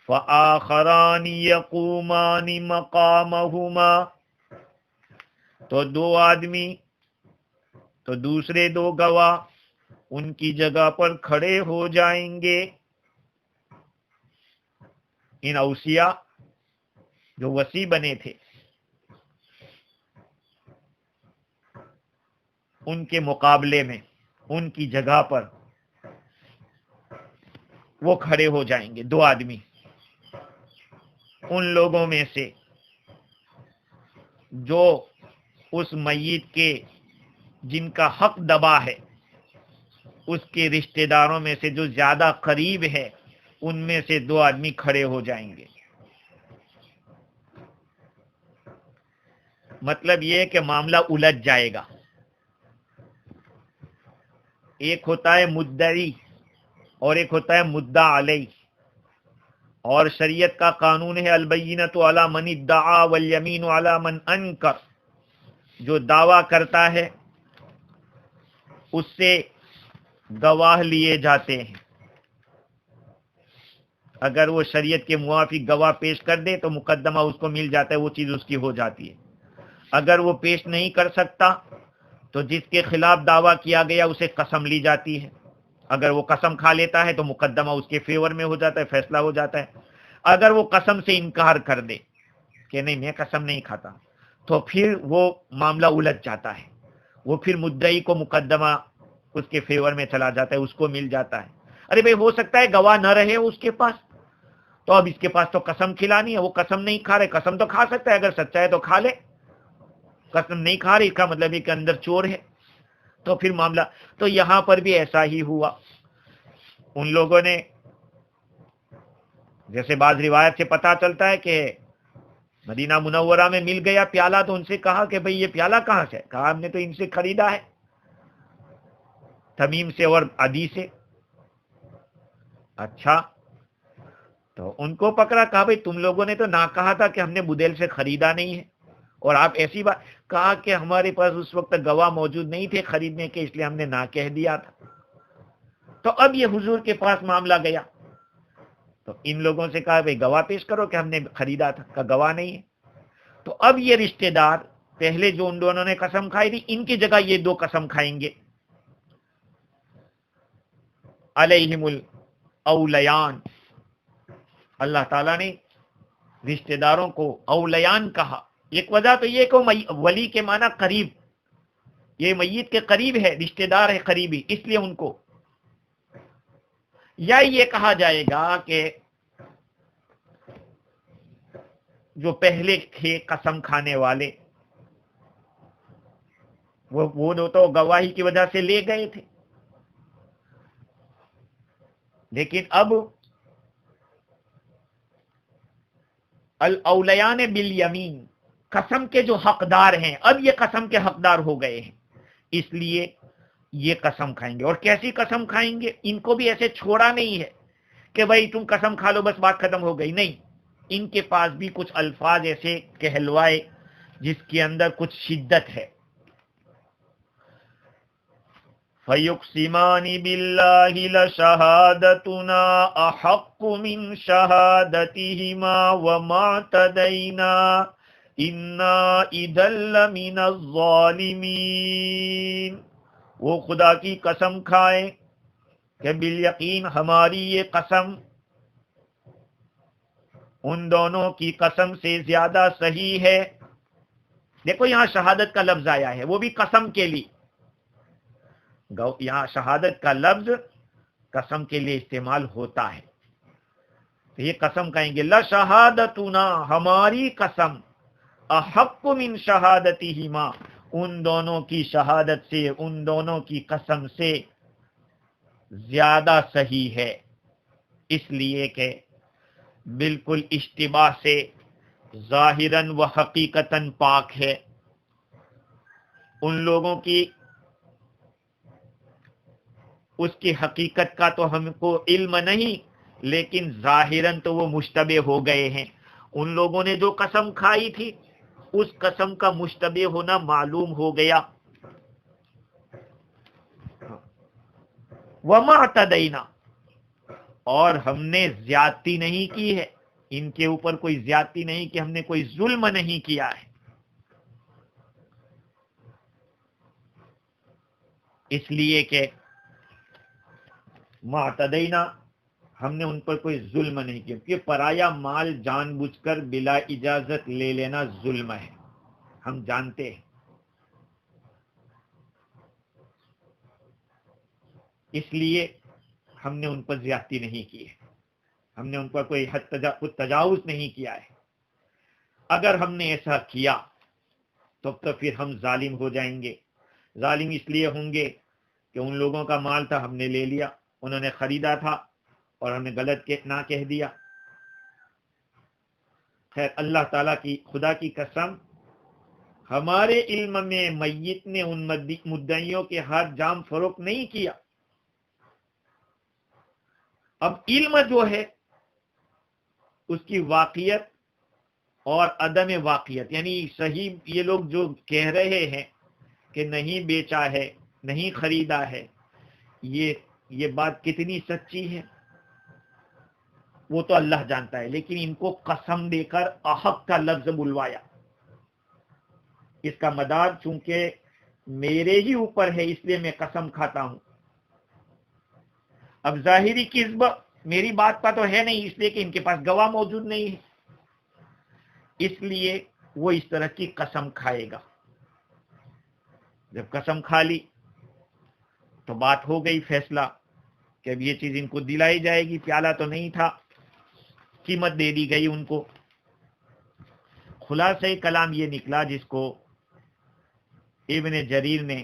فَآخَرَانِ يَقُومَانِ مَقَامَهُمَا، تو 2 آدمی، تو دوسرے 2 گواہ ان کی جگہ پر کھڑے ہو جائیں گے. ان اوصیاء جو وصی بنے تھے ان کے مقابلے میں، ان کی جگہ پر وہ کھڑے ہو جائیں گے 2 آدمی ان لوگوں میں سے جو اس میت کے جن کا حق دبا ہے، اس کے رشتہ داروں میں سے جو زیادہ قریب ہے ان میں سے 2 آدمی کھڑے ہو جائیں گے. مطلب یہ ہے کہ معاملہ الجھ جائے گا. ایک ہوتا ہے مدعی اور ایک ہوتا ہے مدعا علیہ، اور شریعت کا قانون ہے البینۃ علی من ادعا والیمین علی من انکر. جو دعویٰ کرتا ہے اس سے گواہ لیے جاتے ہیں. اگر وہ شریعت کے موافق گواہ پیش کر دے تو مقدمہ اس کو مل جاتا ہے، وہ چیز اس کی ہو جاتی ہے. اگر وہ پیش نہیں کر سکتا تو جس کے خلاف دعویٰ کیا گیا اسے قسم لی جاتی ہے. اگر وہ قسم کھا لیتا ہے تو مقدمہ اس کے فیور میں ہو جاتا ہے، فیصلہ ہو جاتا ہے. اگر وہ قسم سے انکار کر دے کہ نہیں میں قسم نہیں کھاتا تو پھر وہ معاملہ الجھ جاتا ہے. وہ پھر مدعی کو مقدمہ اس کے فیور میں چلا جاتا ہے، اس کو مل جاتا ہے. ارے بھائی ہو سکتا ہے گواہ نہ رہے اس کے پاس، تو اب اس کے پاس تو قسم کھلانی ہے، وہ قسم نہیں کھا رہے. قسم تو کھا سکتا ہے اگر سچا ہے تو کھا لے، قسم نہیں کھا رہی اس کا مطلب ہے کہ اندر چور ہے. تو پھر معاملہ تو یہاں پر بھی ایسا ہی ہوا. ان لوگوں نے جیسے بعض روایت سے پتا چلتا ہے کہ مدینہ منورہ میں مل گیا پیالہ، تو ان سے کہا کہ بھئی یہ پیالہ کہاں سے؟ کہا ہم نے تو ان سے خریدا ہے، تمیم سے اور عدی سے. اچھا، تو ان کو پکڑا، کہا بھئی تم لوگوں نے تو نہ کہا تھا کہ ہم نے بدیل سے خریدا نہیں ہے، اور آپ ایسی بات کہا کہ ہمارے پاس اس وقت گواہ موجود نہیں تھے خریدنے کے، اس لیے ہم نے نہ کہہ دیا تھا. تو اب یہ حضور کے پاس معاملہ گیا تو ان لوگوں سے کہا بھئی گواہ پیش کرو کہ ہم نے خریدا تھا. کہا گواہ نہیں ہے. تو اب یہ رشتہ دار پہلے جو ان دونوں نے قسم کھائی تھی ان کی جگہ یہ 2 قسم کھائیں گے. علیہم الاولیان، اللہ تعالیٰ نے رشتہ داروں کو اولیان کہا. ایک وجہ تو یہ کہ ولی کے معنی قریب، یہ میت کے قریب ہے، رشتہ دار ہے قریبی، اس لیے ان کو. یا یہ کہا جائے گا کہ جو پہلے تھے قسم کھانے والے وہ تو گواہی کی وجہ سے لے گئے تھے، لیکن اب الاولیان بالیمین، قسم کے جو حقدار ہیں اب یہ قسم کے حقدار ہو گئے ہیں، اس لیے یہ قسم کھائیں گے. اور کیسی قسم کھائیں گے؟ ان کو بھی ایسے چھوڑا نہیں ہے کہ بھائی تم قسم کھا لو بس بات ختم ہو گئی، نہیں. ان کے پاس بھی کچھ الفاظ ایسے کہلوائے جس کے اندر کچھ شدت ہے. فَيُقْسِمَانِ بِاللَّهِ لَشَهَادَتُنَا أَحَقُّ مِنْ شَهَادَتِهِمَا وَمَا اعْتَدَيْنَا إِنَّا إِذًا لَّمِنَ الظَّالِمِينَ. وہ خدا کی قسم کھائیں کہ بالیقین ہماری یہ قسم ان دونوں کی قسم سے زیادہ صحیح ہے. دیکھو یہاں شہادت کا لفظ آیا ہے، وہ بھی قسم کے لیے. یہاں شہادت کا لفظ قسم کے لیے استعمال ہوتا ہے. تو یہ قسم کہیں گے لشہادتنا، ہماری قسم، احق من شہادتہما، ان دونوں کی شہادت سے، ان دونوں کی قسم سے زیادہ صحیح ہے، اس لیے کہ بالکل اشتباہ سے ظاہراً و حقیقتاً پاک ہے. ان لوگوں کی اس کی حقیقت کا تو ہم کو علم نہیں، لیکن ظاہراً تو وہ مشتبہ ہو گئے ہیں. ان لوگوں نے جو قسم کھائی تھی اس قسم کا مشتبہ ہونا معلوم ہو گیا. وَمَا اعْتَدَيْنَا، اور ہم نے زیادتی نہیں کی ہے، ان کے اوپر کوئی زیادتی نہیں کہ ہم نے کوئی ظلم نہیں کیا ہے. اس لیے کہ معتدینا، ہم نے ان پر کوئی ظلم نہیں کیا، کہ پرایا مال جان بوجھ کر بلا اجازت لے لینا ظلم ہے، ہم جانتے ہیں. اس لیے ہم نے ان پر زیادتی نہیں کی ہے، ہم نے ان پر کوئی حد تجاوز نہیں کیا ہے. اگر ہم نے ایسا کیا تو پھر ہم ظالم ہو جائیں گے. ظالم اس لیے ہوں گے کہ ان لوگوں کا مال تھا، ہم نے لے لیا، انہوں نے خریدا تھا اور ہم نے غلط نہ کہہ دیا۔ خیر، اللہ تعالیٰ کی خدا کی قسم، ہمارے علم میں میت نے ان مدعیوں کے ہاتھ جام فروخت نہیں کیا۔ اب علم جو ہے اس کی واقعیت اور عدم واقعیت، یعنی صحیح یہ لوگ جو کہہ رہے ہیں کہ نہیں بیچا ہے، نہیں خریدا ہے، یہ بات کتنی سچی ہے وہ تو اللہ جانتا ہے، لیکن ان کو قسم دے کر احق کا لفظ بلوایا۔ اس کا مدار چونکہ میرے ہی اوپر ہے اس لیے میں قسم کھاتا ہوں۔ اب ظاہری کذب میری بات کا تو ہے نہیں، اس لیے کہ ان کے پاس گواہ موجود نہیں ہے، اس لیے وہ اس طرح کی قسم کھائے گا۔ جب قسم کھا لی تو بات ہو گئی فیصلہ کہ اب یہ چیز ان کو دلائی جائے گی، پیالہ تو نہیں تھا، قیمت دے دی گئی ان کو۔ خلاصہ کلام یہ نکلا جس کو ابن جریر نے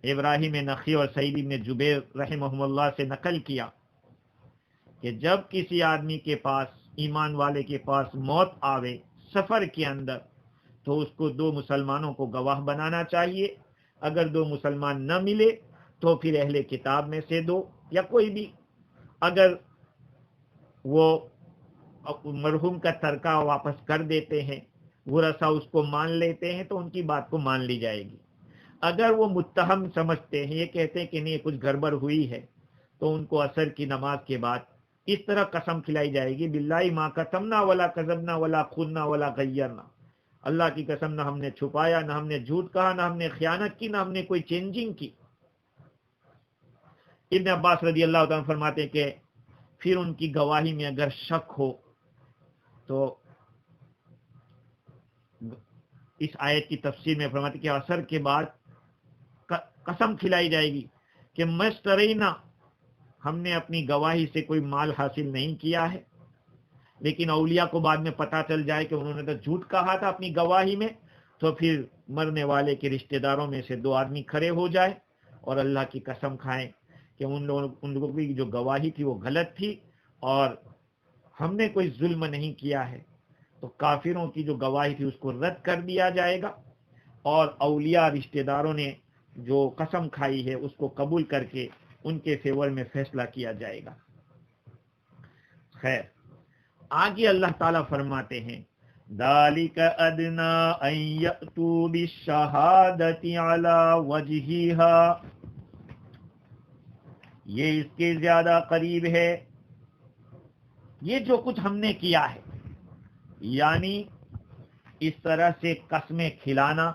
ابراہیم نخعی اور سعید بن جبیر رحمہ اللہ سے نقل کیا کہ جب کسی آدمی کے پاس، ایمان والے کے پاس موت آوے سفر کے اندر، تو اس کو 2 مسلمانوں کو گواہ بنانا چاہیے۔ اگر 2 مسلمان نہ ملے تو پھر اہل کتاب میں سے 2 یا کوئی بھی، اگر وہ مرحوم کا ترکہ واپس کر دیتے ہیں، ورثہ اس کو مان لیتے ہیں تو ان کی بات کو مان لی جائے گی۔ اگر وہ متہم سمجھتے ہیں، یہ کہتے ہیں کہ نہیں کچھ گڑبڑ ہوئی ہے، تو ان کو عصر کی نماز کے بعد اس طرح قسم کھلائی جائے گی، باللہ ما قسمنا ولا کذبنا ولا خنا ولا غیرنا، اللہ کی قسم نہ ہم نے چھپایا، نہ ہم نے جھوٹ کہا، نہ ہم نے خیانت کی، نہ ہم نے کوئی چینجنگ کی۔ ابن عباس رضی اللہ تعالیٰ فرماتے ہیں کہ پھر ان کی گواہی میں اگر شک ہو تو اس آیت کی تفسیر میں فرماتے ہیں کہ عصر کے بعد قسم کھلائی جائے گی کہ مسترینا، ہم نے اپنی گواہی سے کوئی مال حاصل نہیں کیا ہے، لیکن اولیاء کو بعد میں پتہ چل جائے کہ انہوں نے تو جھوٹ کہا تھا اپنی گواہی میں، تو پھر مرنے والے کے رشتہ داروں میں سے 2 آدمی کھڑے ہو جائے اور اللہ کی قسم کھائیں کہ ان لوگوں کی جو گواہی تھی وہ غلط تھی اور ہم نے کوئی ظلم نہیں کیا ہے، تو کافروں کی جو گواہی تھی اس کو رد کر دیا جائے گا، اور اولیاء رشتہ داروں نے جو قسم کھائی ہے اس کو قبول کر کے ان کے فیور میں فیصلہ کیا جائے گا۔ خیر، آگے اللہ تعالیٰ فرماتے ہیں ذَلِكَ أَدْنَىٰ أَن يَأْتُوا بِالشَّهَادَةِ عَلَىٰ وَجْهِهَا، یہ اس کے زیادہ قریب ہے، یہ جو کچھ ہم نے کیا ہے، یعنی اس طرح سے قسمیں کھلانا،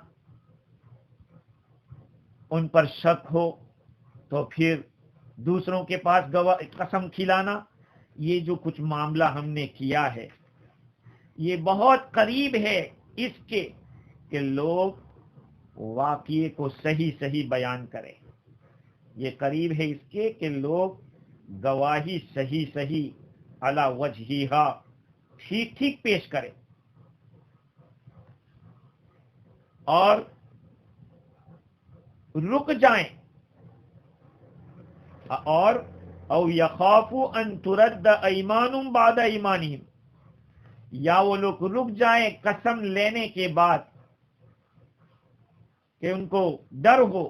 ان پر شک ہو تو پھر دوسروں کے پاس قسم کھلانا، یہ جو کچھ معاملہ ہم نے کیا ہے یہ بہت قریب ہے اس کے کہ لوگ واقعے کو صحیح صحیح بیان کریں، یہ قریب ہے اس کے کہ لوگ گواہی صحیح صحیح علی وجہہا ٹھیک ٹھیک پیش کریں، اور رک جائیں، اور او یخافوا ان ترد ایمان بعد ایمانہم، یا وہ لوگ رک جائیں قسم لینے کے بعد کہ ان کو ڈر ہو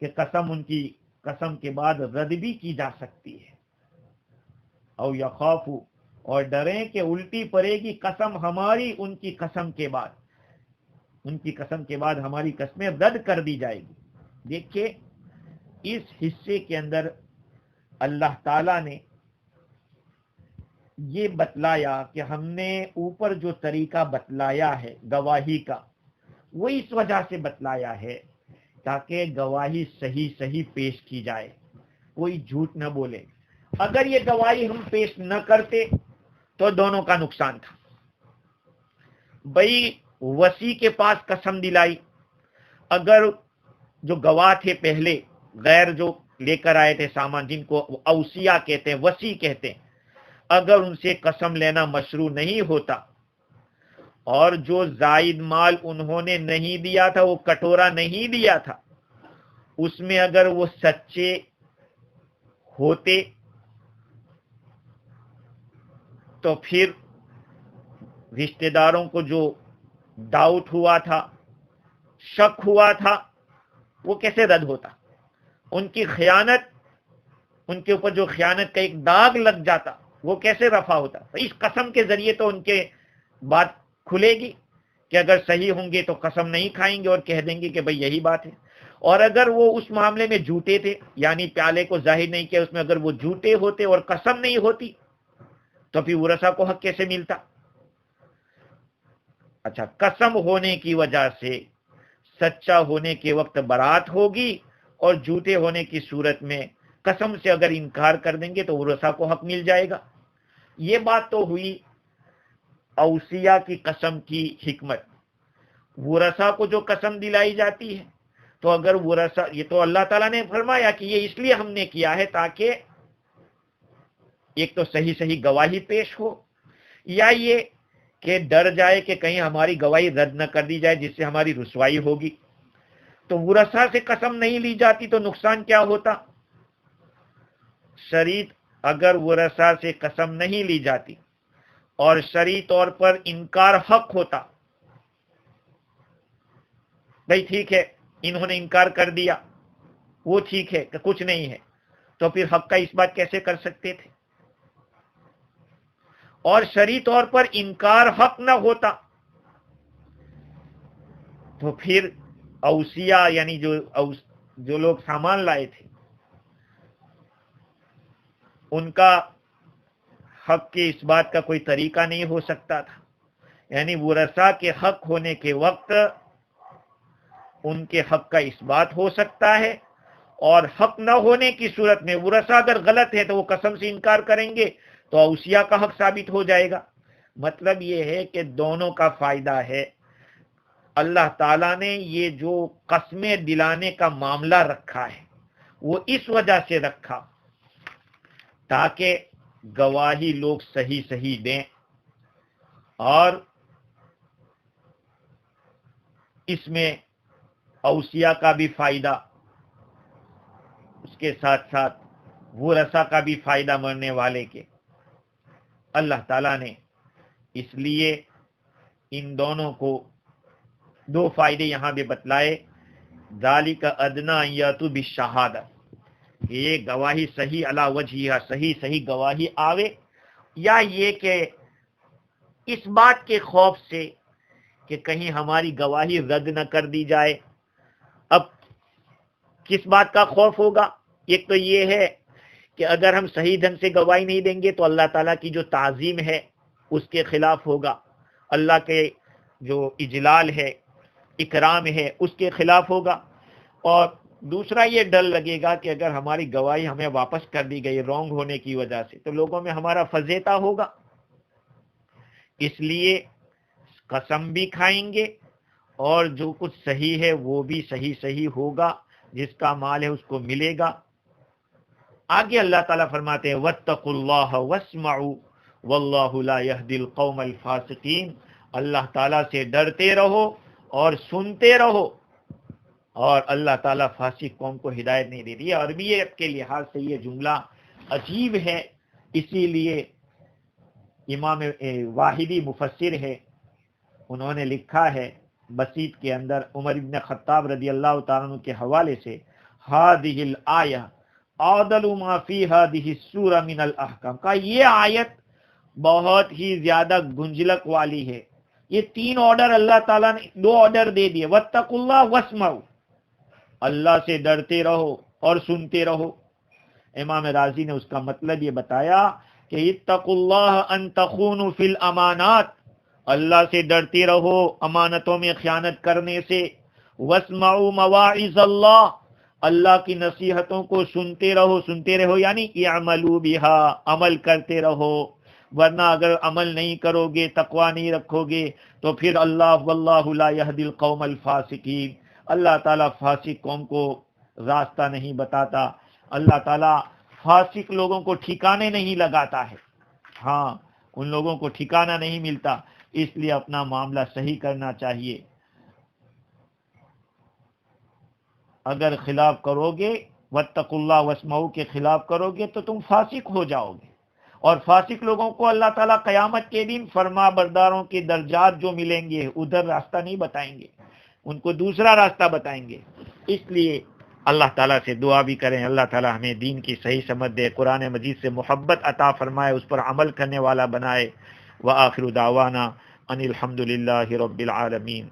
کہ قسم ان کی قسم کے بعد رد بھی کی جا سکتی ہے، او یخافوا، اور ڈریں کہ الٹی پڑے گی قسم ہماری ان کی قسم کے بعد، ان کی قسم کے بعد ہماری قسمیں رد کر دی جائے گی۔ دیکھیے اس حصے کے اندر اللہ تعالیٰ نے یہ بتلایا کہ ہم نے اوپر جو طریقہ بتلایا ہے گواہی کا، وہ اس وجہ سے بتلایا ہے تاکہ گواہی صحیح صحیح پیش کی جائے، کوئی جھوٹ نہ بولے۔ اگر یہ گواہی ہم پیش نہ کرتے تو دونوں کا نقصان تھا۔ بھئی وصی کے پاس قسم دلائی، اگر جو گواہ تھے پہلے غیر جو لے کر آئے تھے سامان، جن کو اوصیہ کہتے ہیں، وصی کہتے ہیں، اگر ان سے قسم لینا مشروع نہیں ہوتا، اور جو زائد مال انہوں نے نہیں دیا تھا، وہ کٹورا نہیں دیا تھا، اس میں اگر وہ سچے ہوتے تو پھر رشتہ داروں کو جو ڈاؤٹ ہوا تھا، شک ہوا تھا، وہ کیسے رد ہوتا؟ ان کی خیانت، ان کے اوپر جو خیانت کا ایک داغ لگ جاتا، وہ کیسے رفع ہوتا؟ اس قسم کے ذریعے تو ان کے بات کھلے گی کہ اگر صحیح ہوں گے تو قسم نہیں کھائیں گے اور کہہ دیں گے کہ بھئی یہی بات ہے، اور اگر وہ اس معاملے میں جھوٹے تھے، یعنی پیالے کو ظاہر نہیں کیا، اس میں اگر وہ جھوٹے ہوتے اور قسم نہیں ہوتی تو پھر ورثہ کو حق کیسے ملتا؟ اچھا، قسم ہونے کی وجہ سے سچا ہونے کے وقت برات ہوگی، اور جھوٹے ہونے کی صورت میں قسم سے اگر انکار کر دیں گے تو ورثہ کو حق مل جائے گا۔ یہ بات تو ہوئی اوصیہ کی قسم کی حکمت۔ ورثہ کو جو قسم دلائی جاتی ہے، تو اگر ورثہ، یہ تو اللہ تعالیٰ نے فرمایا کہ یہ اس لیے ہم نے کیا ہے تاکہ ایک تو صحیح صحیح گواہی پیش ہو، یا یہ کہ ڈر جائے کہ کہیں ہماری گواہی رد نہ کر دی جائے جس سے ہماری رسوائی ہوگی۔ تو ورثہ سے قسم نہیں لی جاتی تو نقصان کیا ہوتا؟ شرعی اگر ورثہ سے قسم نہیں لی جاتی اور شرعی طور پر انکار حق ہوتا، بھئی ٹھیک ہے انہوں نے انکار کر دیا، وہ ٹھیک ہے کہ کچھ نہیں ہے، تو پھر حق کا اس بات کیسے کر سکتے تھے؟ اور شرعی طور پر انکار حق نہ ہوتا تو پھر اوصیہ، یعنی جو لوگ سامان لائے تھے، ان کا حق کے اس بات کا کوئی طریقہ نہیں ہو سکتا تھا۔ یعنی ورثہ کے حق ہونے کے وقت ان کے حق کا اس بات ہو سکتا ہے، اور حق نہ ہونے کی صورت میں ورثہ اگر غلط ہے تو وہ قسم سے انکار کریں گے تو اوصیہ کا حق ثابت ہو جائے گا۔ مطلب یہ ہے کہ دونوں کا فائدہ ہے۔ اللہ تعالیٰ نے یہ جو قسمیں دلانے کا معاملہ رکھا ہے وہ اس وجہ سے رکھا تاکہ گواہی لوگ صحیح صحیح دیں، اور اس میں اوصیہ کا بھی فائدہ، اس کے ساتھ ساتھ ورثہ کا بھی فائدہ مرنے والے کے۔ اللہ تعالیٰ نے اس لیے ان دونوں کو دو فائدے یہاں بھی بتلائے، ذالک ادنیٰ ان یأتوا بالشہادہ، کہ یہ گواہی صحیح علی وجہہا، صحیح صحیح گواہی آوے، یا یہ کہ اس بات کے خوف سے کہ کہیں ہماری گواہی رد نہ کر دی جائے۔ اب کس بات کا خوف ہوگا؟ ایک تو یہ ہے کہ اگر ہم صحیح ڈھنگ سے گواہی نہیں دیں گے تو اللہ تعالیٰ کی جو تعظیم ہے اس کے خلاف ہوگا، اللہ کے جو اجلال ہے، اکرام ہے، اس کے خلاف ہوگا، اور دوسرا یہ ڈر لگے گا کہ اگر ہماری گواہی ہمیں واپس کر دی گئی رونگ ہونے کی وجہ سے تو لوگوں میں ہمارا فضیحہ ہوگا۔ اس لیے قسم بھی کھائیں گے، اور جو کچھ صحیح ہے وہ بھی صحیح صحیح ہوگا، جس کا مال ہے اس کو ملے گا۔ آگے اللہ تعالیٰ فرماتے ہیں وَاتَّقُوا اللَّهَ وَاسْمَعُوا وَاللَّهُ لَا يَهْدِي الْقَوْمَ الْفَاسِقِينَ، اللہ تعالیٰ سے ڈرتے رہو اور سنتے رہو، اور اللہ تعالیٰ فاسق قوم کو ہدایت نہیں دیتی۔ یہ عربیت کے لحاظ سے یہ جملہ عجیب ہے، اسی لیے امام واحدی مفسر ہے، انہوں نے لکھا ہے بسیط کے اندر عمر بن خطاب رضی اللہ تعالیٰ عنہ کے حوالے سے، هذه الآیہ اعدل ما فی هذه السورہ من الاحکام، کا یہ آیت بہت ہی زیادہ گنجلک والی ہے۔ یہ تین آرڈر اللہ تعالیٰ نے، دو آرڈر دے دیے، واتقوا اللہ واسمعوا، اللہ سے ڈرتے رہو اور سنتے رہو۔ امام رازی نے اس کا مطلب یہ بتایا کہ اتقوا اللہ ان تخونوا فی الامانات، اللہ سے ڈرتے رہو امانتوں میں خیانت کرنے سے، واسمعوا مواعظ اللہ، اللہ کی نصیحتوں کو سنتے رہو یعنی اعملوا بہا، عمل کرتے رہو، ورنہ اگر عمل نہیں کرو گے، تقوی نہیں رکھو گے تو پھر واللہ لا یہدی القوم الفاسقین، اللہ تعالیٰ فاسق قوم کو راستہ نہیں بتاتا، اللہ تعالیٰ فاسق لوگوں کو ٹھکانے نہیں لگاتا ہے، ہاں ان لوگوں کو ٹھکانہ نہیں ملتا، اس لیے اپنا معاملہ صحیح کرنا چاہیے۔ اگر خلاف کرو گے، واتقوا اللہ واسمعوا کے خلاف کرو گے تو تم فاسق ہو جاؤ گے، اور فاسق لوگوں کو اللہ تعالیٰ قیامت کے دن فرما برداروں کے درجات جو ملیں گے ادھر راستہ نہیں بتائیں گے، ان کو دوسرا راستہ بتائیں گے۔ اس لیے اللہ تعالیٰ سے دعا بھی کریں، اللہ تعالیٰ ہمیں دین کی صحیح سمجھ دے، قرآن مجید سے محبت عطا فرمائے، اس پر عمل کرنے والا بنائے۔ وآخر دعوانا ان الحمد للہ رب العالمین۔